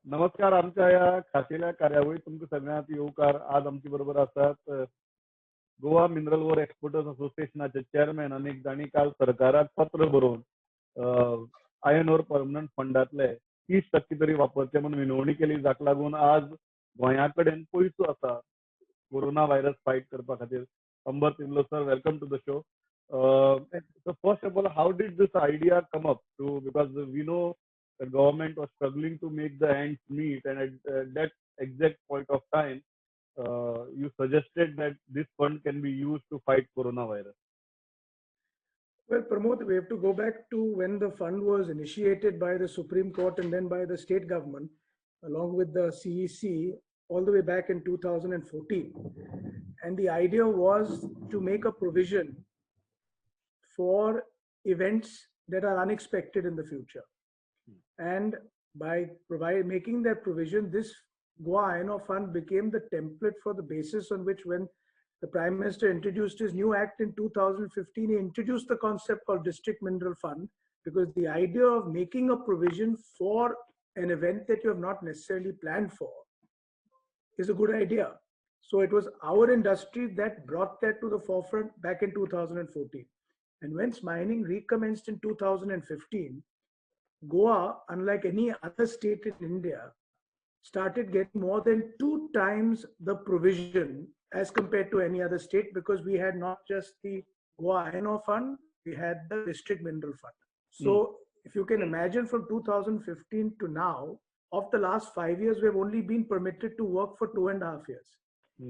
नमस्कार. आमच्या या खाशेल्या कार्यावळीत तुमचं सगळ्यांत येवकार. आज आमचे बरोबर असतात गोवा मिनरल वॉर एक्सपोर्टर्स असोसिएशनाचे चेअरमॅन आणि एक जाणी काल सरकाराक पत्र बरोवन आयर्न ओर परमनंट फंडातले 30% तरी वापरचे म्हणून विनवणी केली. जाका लागून आज गोंया कडेन पयसो आसा कोरोना व्हायरस फाईट करपा खातीर. Amber Timlo sir, welcome to the show. So first of all, how did this idea come up to, because we know the government was struggling to make the ends meet, and at that exact point of time, you suggested that this fund can be used to fight coronavirus. Well, Pramod, we have to go back to when the fund was initiated by the Supreme Court and then by the state government, along with the CEC, all the way back in 2014. And the idea was to make a provision for events that are unexpected in the future. And by making that provision, this Goa Iron Ore Fund became the template for the basis on which, when the Prime Minister introduced his new act in 2015, he introduced the concept called District Mineral Fund, because the idea of making a provision for an event that you have not necessarily planned for is a good idea. So it was our industry that brought that to the forefront back in 2014. And once mining recommenced in 2015, Goa, unlike any other state in India, started getting more than 2 times the provision as compared to any other state, because we had not just the Goa Iron Ore Fund, we had the District Mineral Fund. So if you can imagine, from 2015 to now, of the last 5 years, we have only been permitted to work for 2.5 years.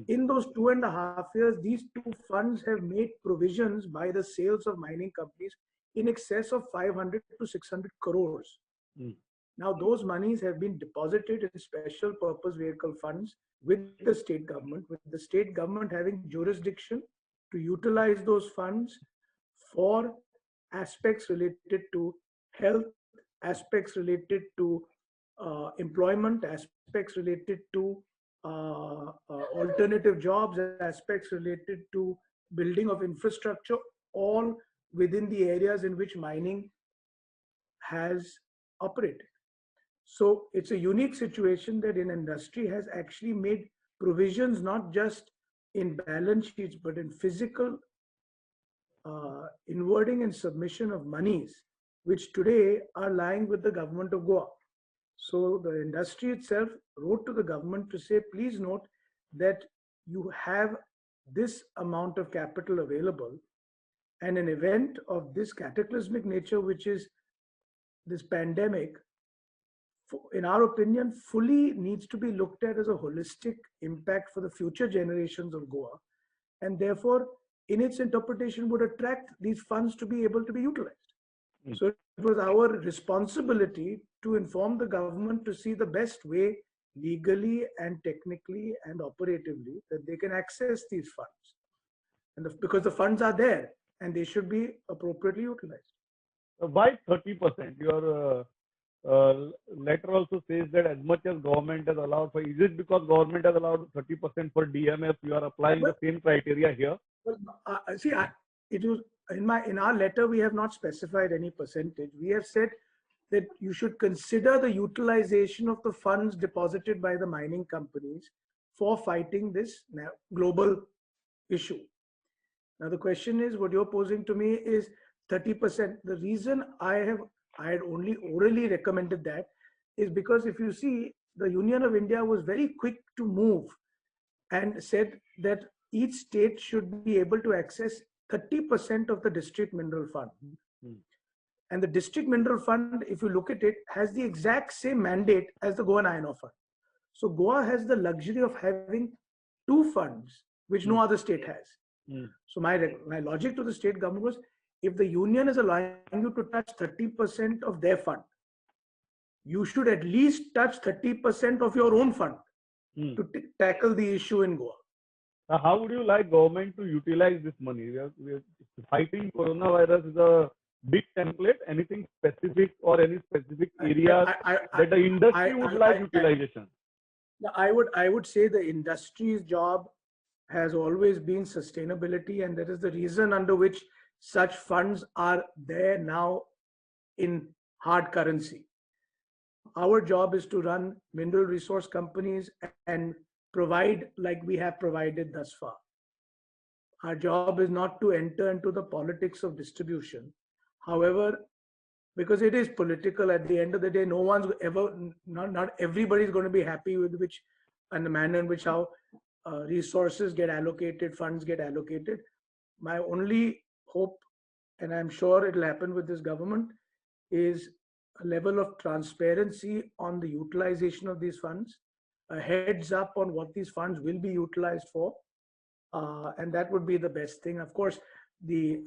In those 2.5 years, these two funds have made provisions by the sales of mining companies in excess of 500 to 600 crores. Now, those monies have been deposited in special purpose vehicle funds with the state government, with the state government having jurisdiction to utilize those funds for aspects related to health, aspects related to employment, aspects related to alternative jobs, aspects related to building of infrastructure, all within the areas in which mining has operated. So it's a unique situation that an industry has actually made provisions not just in balance sheets, but in physical inwarding and submission of monies, which today are lying with the government of Goa. So the industry itself wrote to the government to say, please note that you have this amount of capital available, and an event of this cataclysmic nature, which is this pandemic, in our opinion, fully needs to be looked at as a holistic impact for the future generations of Goa, and therefore, in its interpretation, would attract these funds to be able to be utilized. So it was our responsibility to inform the government to see the best way, legally and technically and operatively, that they can access these funds. And because the funds are there and they should be appropriately utilized. Why 30%? Your letter also says that as much as government has allowed for, is it because government has allowed 30% for DMF? You are applying the same criteria here? Well, it was in our letter, we have not specified any percentage. We have said that you should consider the utilization of the funds deposited by the mining companies for fighting this global issue. Now the question is, what you're posing to me is 30%. The reason I had only orally recommended that is because, if you see, the Union of India was very quick to move and said that each state should be able to access 30% of the District Mineral Fund. And the District Mineral Fund, if you look at it, has the exact same mandate as the Goa Iron Ore Fund. So Goa has the luxury of having two funds, which no other state has. So my logic to the state government was, if the union is allowing you to touch 30% of their fund, you should at least touch 30% of your own fund to tackle the issue in Goa. Now, how would you like government to utilize this money? We are fighting coronavirus is a big template. Anything specific or any specific areas that the industry would like utilization? I would say the industry's job has always been sustainability, and that is the reason under which such funds are there now in hard currency. Our job is to run mineral resource companies and provide like we have provided thus far. Our job is not to enter into the politics of distribution. However, because it is political at the end of the day, no one's ever, not everybody's going to be happy with which and the manner in which how resources get allocated, funds get allocated. My only hope, and I'm sure it'll happen with this government, is a level of transparency on the utilization of these funds, a heads up on what these funds will be utilized for, and that would be the best thing. Of course, the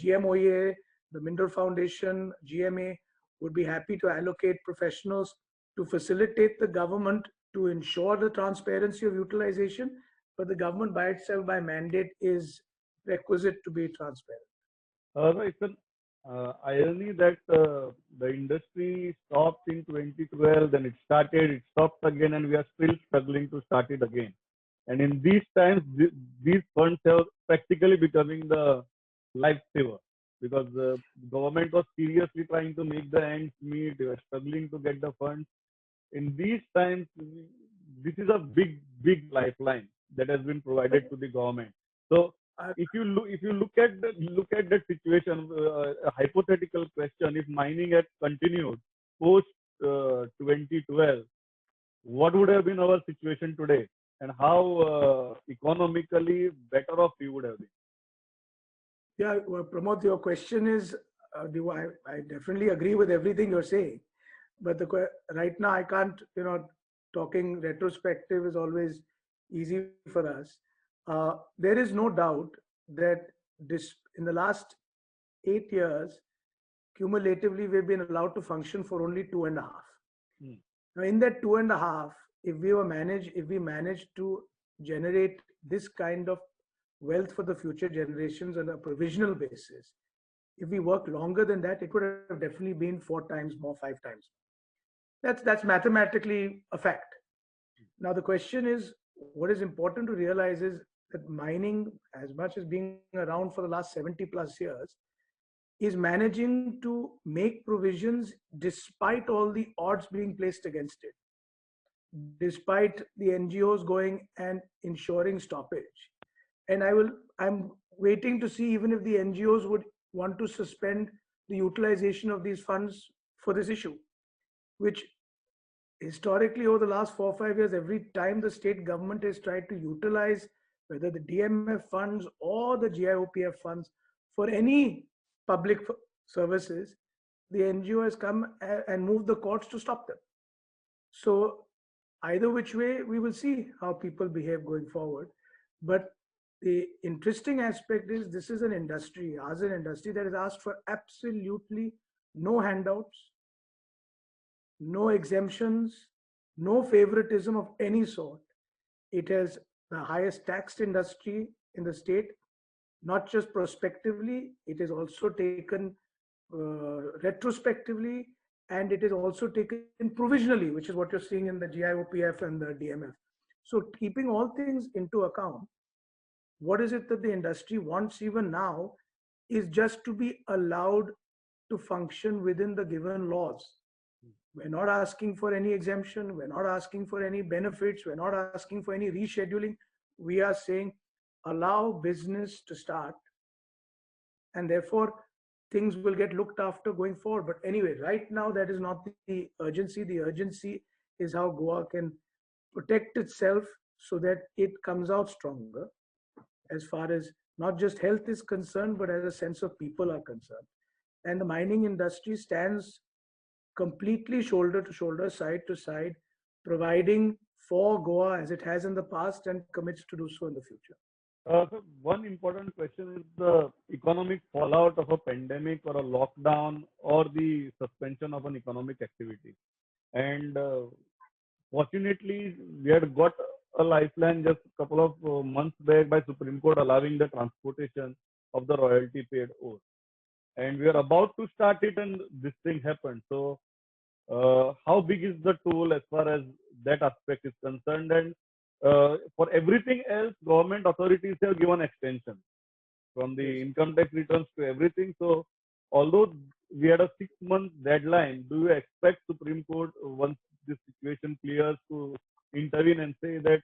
GMOEA, the Mineral Foundation, GMA would be happy to allocate professionals to facilitate the government to ensure the transparency of utilization, but the government by itself, by mandate, is requisite to be transparent. No, it's an irony that the industry stopped in 2012, then it started, it stopped again, and we are still struggling to start it again. And in these times, these funds have practically becoming the lifesaver because the government was seriously trying to make the ends meet, they were struggling to get the funds. In these times, this is a big lifeline that has been provided to the government. So Uh, if you look at that situation, a hypothetical question: if mining had continued post 2012, what would have been our situation today, and how economically better off we would have been? Yeah, well, Pramod, your question is, I definitely agree with everything you're saying, but right now I can't, talking retrospective is always easy for us. There is no doubt that this in the last 8 years, cumulatively, we've been allowed to function for only 2.5. Hmm. Now, in that 2.5, if we manage to generate this kind of wealth for the future generations on a provisional basis, if we work longer than that, it would have definitely been 4 times more, 5 times. That's mathematically a fact. Now the question is, what is important to realize is that mining, as much as being around for the last 70 plus years, is managing to make provisions despite all the odds being placed against it, despite the NGOs going and ensuring stoppage. And I'm waiting to see even if the NGOs would want to suspend the utilization of these funds for this issue, which historically over the last 4 or 5 years, every time the state government has tried to utilize whether the DMF funds or the GIOPF funds for any public services, the NGO has come and moved the courts to stop them. So either which way, we will see how people behave going forward. But the interesting aspect is this is an industry, as an industry that has asked for absolutely no handouts, no exemptions, no favoritism of any sort. It has the highest taxed industry in the state, not just prospectively, it is also taken retrospectively, and it is also taken provisionally, which is what you're seeing in the GIOPF and the DMF. So, keeping all things into account, what is it that the industry wants even now is just to be allowed to function within the given laws. We're not asking for any exemption. We're not asking for any benefits. We're not asking for any rescheduling. We are saying allow business to start, and therefore things will get looked after going forward. But anyway, right now that is not the urgency. The urgency is how Goa can protect itself so that it comes out stronger as far as not just health is concerned, but as a sense of people are concerned. And the mining industry stands completely shoulder to shoulder, side to side, providing for Goa as it has in the past and commits to do so in the future. So one important question is the economic fallout of a pandemic or a lockdown or the suspension of an economic activity. And fortunately, we had got a lifeline just a couple of months back by Supreme Court allowing the transportation of the royalty paid ore. And we are about to start it, and this thing happened. So, how big is the tool as far as that aspect is concerned? And for everything else, government authorities have given extension from the income tax returns to everything. So, although we had a 6 month deadline. Do you expect Supreme Court, once this situation clears, to intervene and say that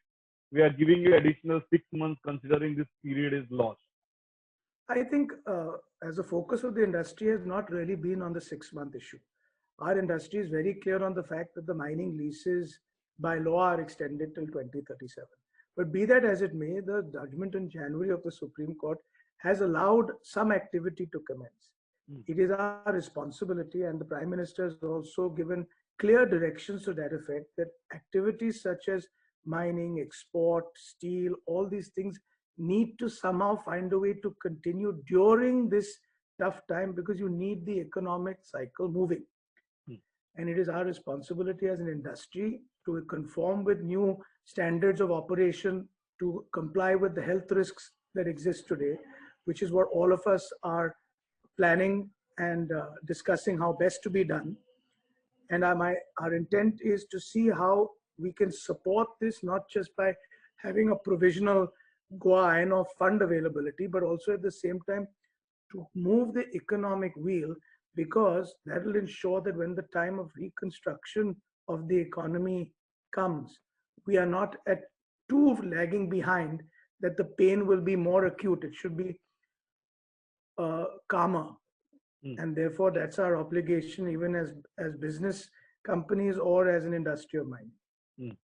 we are giving you additional 6 months considering this period is lost? I think as the focus of the industry has not really been on the 6 month issue. Our industry is very clear on the fact that the mining leases by law are extended till 2037. But be that as it may, the judgment in January of the Supreme Court has allowed some activity to commence. It is our responsibility, and the Prime Minister has also given clear directions to that effect, that activities such as mining, export, steel, all these things need to somehow find a way to continue during this tough time, because you need the economic cycle moving. And it is our responsibility as an industry to conform with new standards of operation, to comply with the health risks that exist today, which is what all of us are planning and discussing how best to be done. And our intent is to see how we can support this, not just by having a provisional Goa iron ore fund availability, but also at the same time to move the economic wheel, because that will ensure that when the time of reconstruction of the economy comes, we are not at too lagging behind, that the pain will be more acute. It should be calmer. And therefore, that's our obligation, even as business companies or as an industry of mining.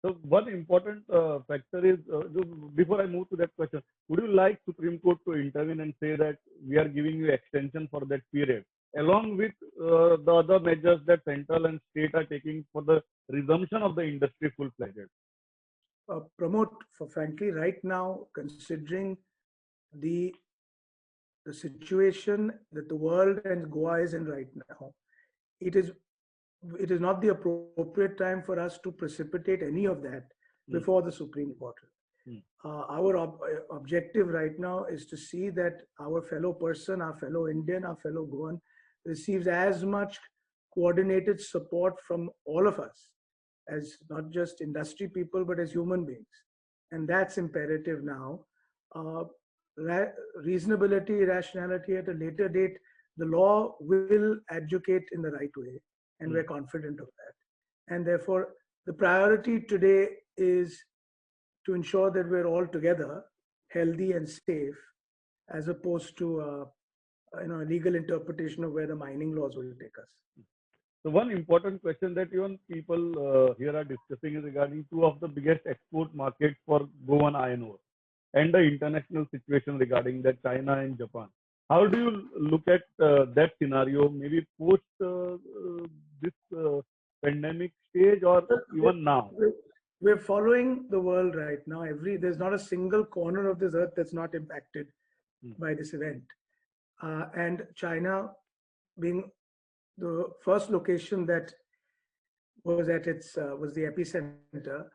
So one important factor is, before I move to that question, would you like Supreme Court to intervene and say that we are giving you extension for that period, along with the other measures that central and state are taking for the resumption of the industry full-fledged? Promote, frankly, right now, considering the situation that the world and Goa is in right now, it is not the appropriate time for us to precipitate any of that before the Supreme Court. Our objective right now is to see that our fellow person, our fellow Indian, our fellow Goan receives as much coordinated support from all of us, as not just industry people, but as human beings. And that's imperative now. Reasonability, rationality at a later date, the law will educate in the right way, and we're confident of that. And therefore, the priority today is to ensure that we're all together, healthy and safe, as opposed to a legal interpretation of where the mining laws will take us. So one important question that even people here are discussing is regarding two of the biggest export markets for Goan iron ore, and the international situation regarding that, China and Japan. How do you look at that scenario, maybe post this pandemic stage, or even now? We're following the world right now. There's not a single corner of this earth that's not impacted by this event. And China, being the first location that was was the epicenter,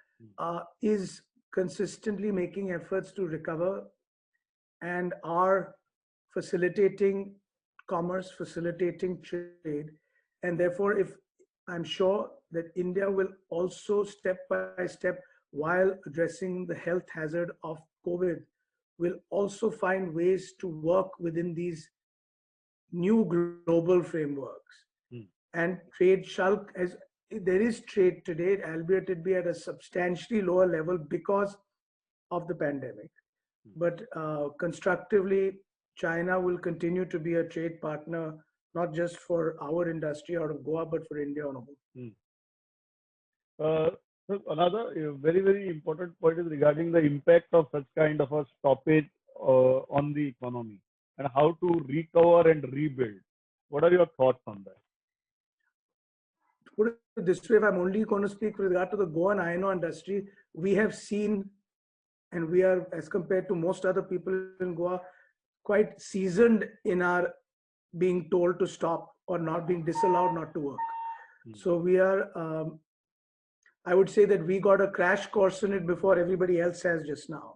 is consistently making efforts to recover, and are facilitating commerce, facilitating trade. And therefore, I'm sure that India will also, step by step, while addressing the health hazard of COVID, will also find ways to work within these new global frameworks. And trade there is trade today, albeit it be at a substantially lower level because of the pandemic. But constructively, China will continue to be a trade partner, not just for our industry out of Goa, but for India on a whole. So another very, very important point is regarding the impact of such kind of a stoppage on the economy, and how to recover and rebuild. What are your thoughts on that? To put it this way, if I'm only going to speak with regard to the Goan iron ore industry, we have seen, and we are, as compared to most other people in Goa, quite seasoned in our being told to stop or not being disallowed not to work. So we are, I would say that we got a crash course in it before everybody else has just now.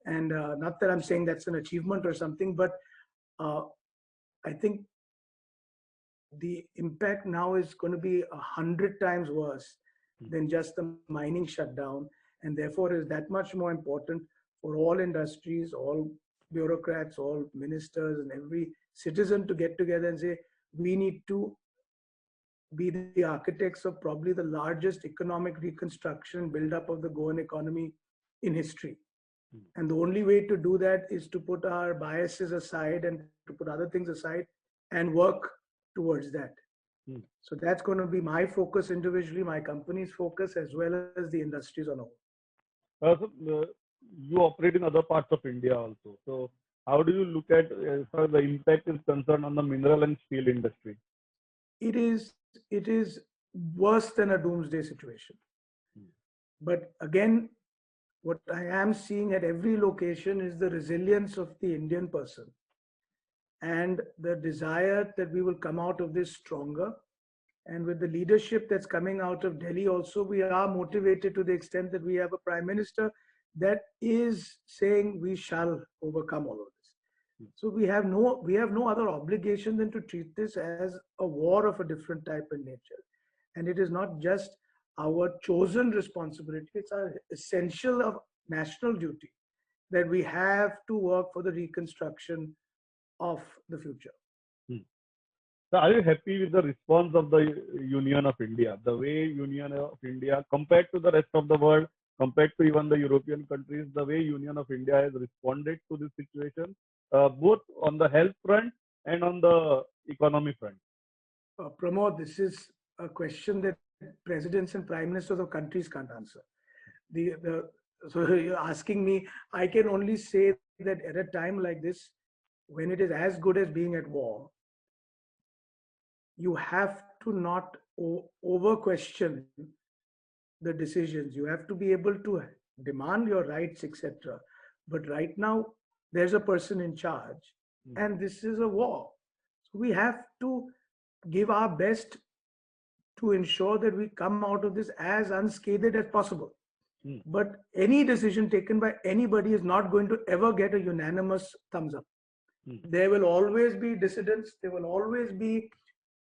And not that I'm saying that's an achievement or something, but I think the impact now is going to be 100 times worse than just the mining shutdown. And therefore, it is that much more important for all industries, all bureaucrats, all ministers, and every citizen to get together and say, we need to be the architects of probably the largest economic reconstruction build-up of the Goan economy in history. And the only way to do that is to put our biases aside and to put other things aside and work towards that. So that's going to be my focus individually, my company's focus, as well as the industries on a whole. You operate in other parts of India also. So how do you look at as far as the impact is concerned on the mineral and steel industry? It is worse than a doomsday situation. But again, what I am seeing at every location is the resilience of the Indian person and the desire that we will come out of this stronger. And with the leadership that's coming out of Delhi also, we are motivated to the extent that we have a prime minister that is saying we shall overcome all of this. So we have no other obligation than to treat this as a war of a different type in nature. And it is not just our chosen responsibility, it's our essential of national duty that we have to work for the reconstruction of the future. So are you happy with the response of the Union of India? The way Union of India, compared to the rest of the world, compared to even the European countries, the way Union of India has responded to this situation, both on the health front and on the economy front? Pramod, this is a question that presidents and prime ministers of countries can't answer. So you're asking me, I can only say that at a time like this, when it is as good as being at war, you have to not over question the decisions. You have to be able to demand your rights, etc. But right now, there's a person in charge, and this is a war. So we have to give our best to ensure that we come out of this as unscathed as possible. But any decision taken by anybody is not going to ever get a unanimous thumbs up. There will always be dissidents, there will always be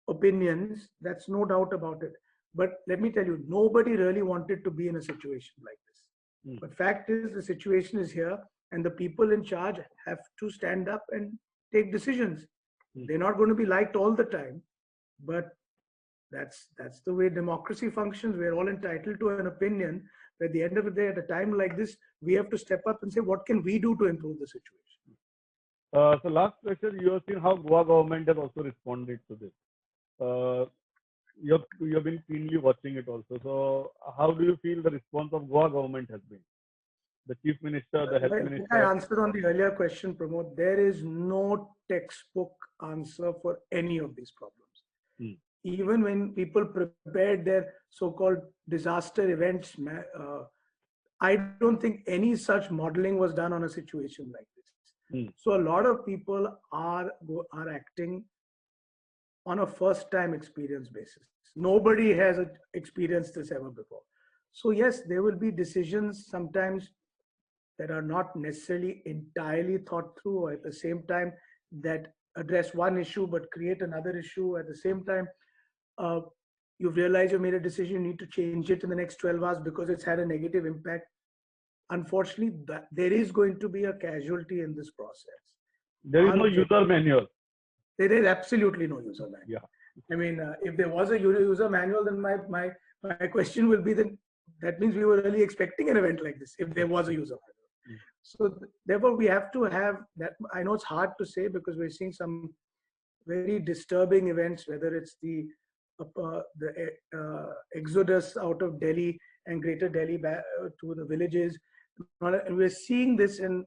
opinions, that's no doubt about it. But let me tell you, nobody really wanted to be in a situation like this. But fact is, the situation is here, and the people in charge have to stand up and take decisions. They're not going to be liked all the time, but that's the way democracy functions. We're all entitled to an opinion. At the end of the day, at a time like this, we have to step up and say, what can we do to improve the situation? So last question, you have seen how Goa government has also responded to this. You have been keenly watching it also. So how do you feel the response of Goa government has been? The chief minister, the health minister. I answered on the earlier question, Pramod. There is no textbook answer for any of these problems. Even when people prepared their so-called disaster events, I don't think any such modeling was done on a situation like this. So a lot of people are acting on a first-time experience basis. Nobody has experienced this ever before. So yes, there will be decisions sometimes that are not necessarily entirely thought through, or at the same time that address one issue but create another issue. At the same time, you realize you made a decision, you need to change it in the next 12 hours because it's had a negative impact. Unfortunately, there is going to be a casualty in this process. There is no user manual. There is absolutely no user manual. Yeah. I mean, if there was a user manual, then my question will be that means we were really expecting an event like this if there was a user manual. So therefore, we have to have that. I know it's hard to say because we're seeing some very disturbing events, whether it's the exodus out of Delhi and Greater Delhi back to the villages, and we're seeing this, and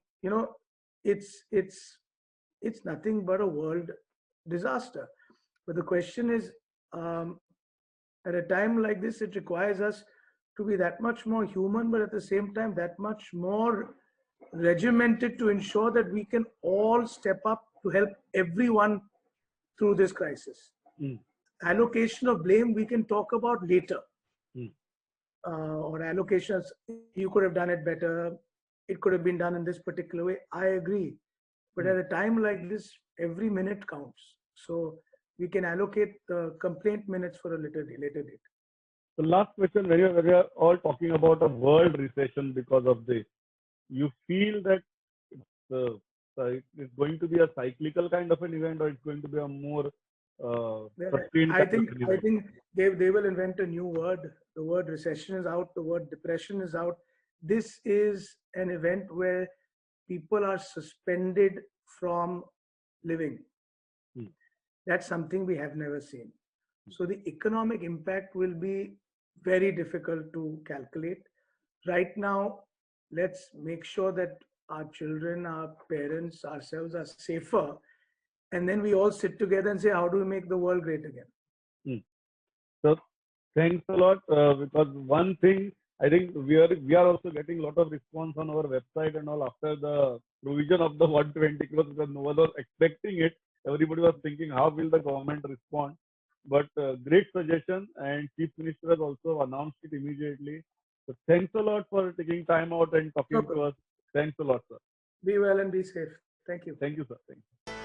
it's nothing but a world disaster. But the question is, at a time like this, it requires us to be that much more human, but at the same time that much more regimented to ensure that we can all step up to help everyone through this crisis. Allocation of blame we can talk about later. Or allocations, you could have done it better, it could have been done in this particular way. I agree. But at a time like this, every minute counts. So we can allocate the complaint minutes for a later date. The last question, when we are all talking about a world recession because of this, you feel that it's going to be a cyclical kind of an event, or it's going to be a more sustained I kind of think an I event. think they will invent a new word. The word recession is out. The word depression is out. This is an event where people are suspended from living. Hmm. That's something we have never seen. So the economic impact will be very difficult to calculate. Right now, let's make sure that our children, our parents, ourselves are safer. And then we all sit together and say, how do we make the world great again? Hmm. So thanks a lot, because one thing I think we are also getting a lot of response on our website and all after the provision of the 120 crores, because no one was expecting it. Everybody was thinking how will the government respond. But great suggestion, and Chief Minister has also announced it immediately. So thanks a lot for taking time out and No talking to problem. us. Thanks a lot, sir. Be well and be safe. Thank you. Thank you, sir. Thank you.